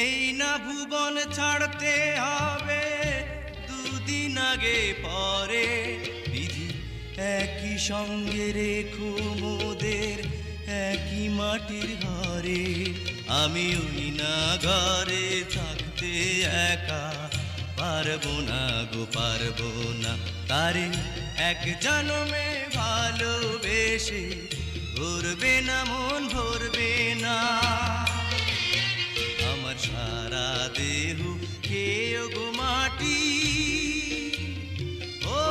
এই না ভুবন ছাড়তে হবে দুদিন আগে পরে, বিধি একই সঙ্গে রেখো মোদের একই মাটির ঘরে। আমি ওই না ঘরে থাকতে একা, পারবো না গো পারবো না। তারে এক জন্মে ভালোবেসে ভরবে না মন ভরবে না। আমার সারা দেহ খেয়ে গো মাটি, ও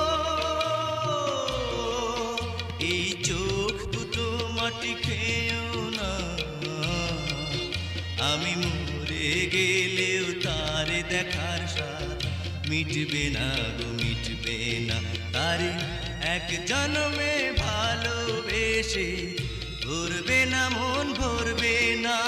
এই চোখ দুটো মাটি খেয়েও না। আমি মরে গেলেও তারে দেখার স্বাদ মিটবে না গো মিটবে না। তারে এক জন্মে ভালোবেসে ভরবে না মন ভরবে না।